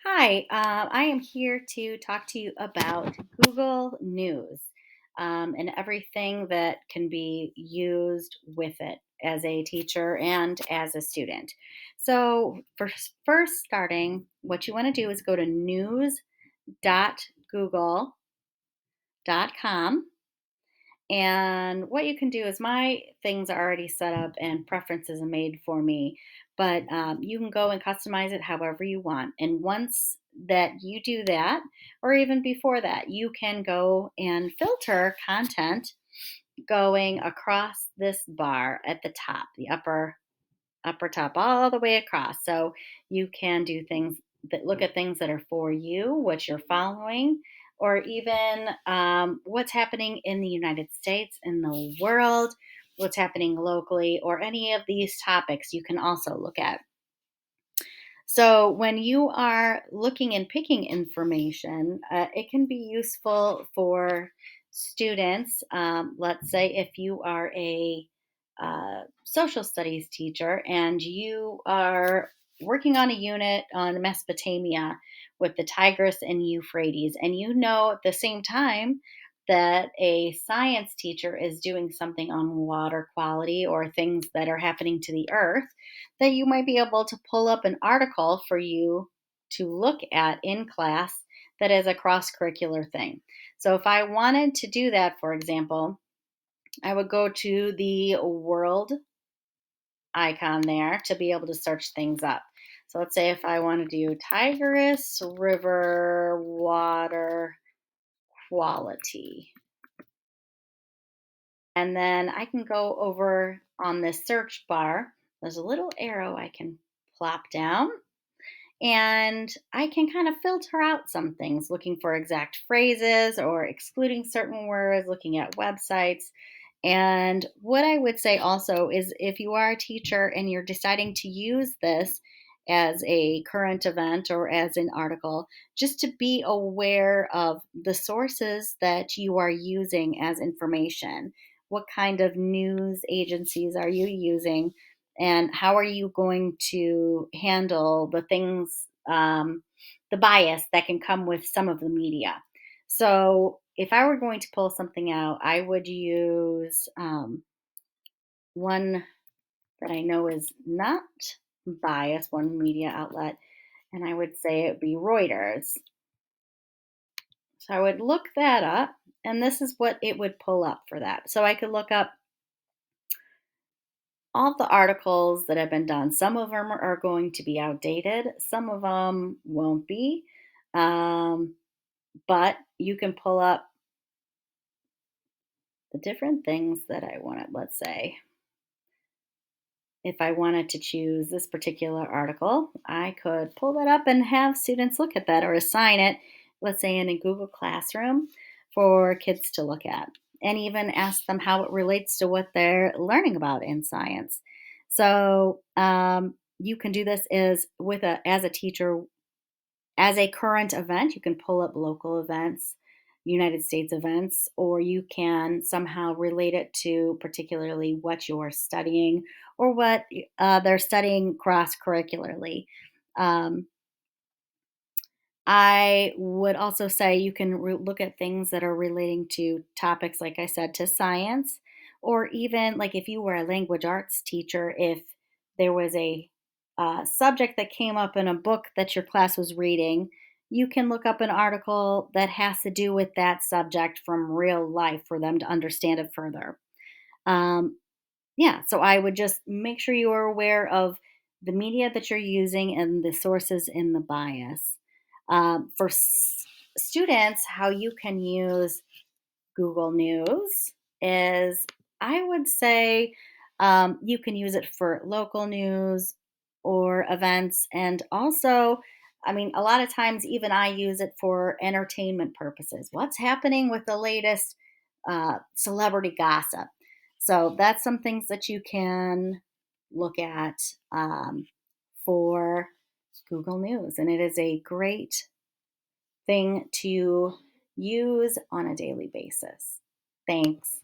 Hi, I am here to talk to you about Google News and everything that can be used with it as a teacher and as a student. So, first starting, what you want to do is go to news.google.com. And what you can do is my things are already set up and preferences are made for me, but you can go and customize it however you want. And once that you do that, or even before that, you can go and filter content going across this bar at the top, the upper top, all the way across. So you can do things that look at things that are for you, what you're following, or even what's happening in the United States, in the world, what's happening locally, or any of these topics you can also look at. So, when you are looking and picking information, it can be useful for students. Let's say if you are a social studies teacher and you are working on a unit on Mesopotamia with the Tigris and Euphrates, and you know at the same time that a science teacher is doing something on water quality or things that are happening to the earth, that you might be able to pull up an article for you to look at in class that is a cross curricular thing. So, if I wanted to do that, for example, I would go to the world icon there to be able to search things up. So, let's say if I want to do Tigris River water quality, and then I can go over on this search bar. There's a little arrow I can plop down, and I can kind of filter out some things, looking for exact phrases or excluding certain words, looking at websites. And what I would say also is if you are a teacher and you're deciding to use this as a current event or as an article, just to be aware of the sources that you are using as information. What kind of news agencies are you using? And how are you going to handle the things, the bias that can come with some of the media? So, if I were going to pull something out, I would use one that I know is not biased, one media outlet, and I would say it would be Reuters. So, I would look that up, and this is what it would pull up for that. So, I could look up all the articles that have been done. Some of them are going to be outdated, some of them won't be. Um, but you can pull up the different things that I wanted. Let's say if I wanted to choose this particular article, I could pull that up and have students look at that or assign it, let's say in a Google Classroom for kids to look at, and even ask them how it relates to what they're learning about in science. So you can do this as a teacher as a current event. You can pull up local events, United States events, or you can somehow relate it to particularly what you're studying or what they're studying cross curricularly. Um, I would also say you can look at things that are relating to topics, like I said, to science, or even like if you were a language arts teacher, if there was a subject that came up in a book that your class was reading, you can look up an article that has to do with that subject from real life for them to understand it further. Um, yeah, so I would just make sure you are aware of the media that you're using and the sources in the bias. For students, how you can use Google News is I would say you can use it for local news or events. And also, I mean, a lot of times, even I use it for entertainment purposes. What's happening with the latest celebrity gossip? So, that's some things that you can look at for Google News. And it is a great thing to use on a daily basis. Thanks.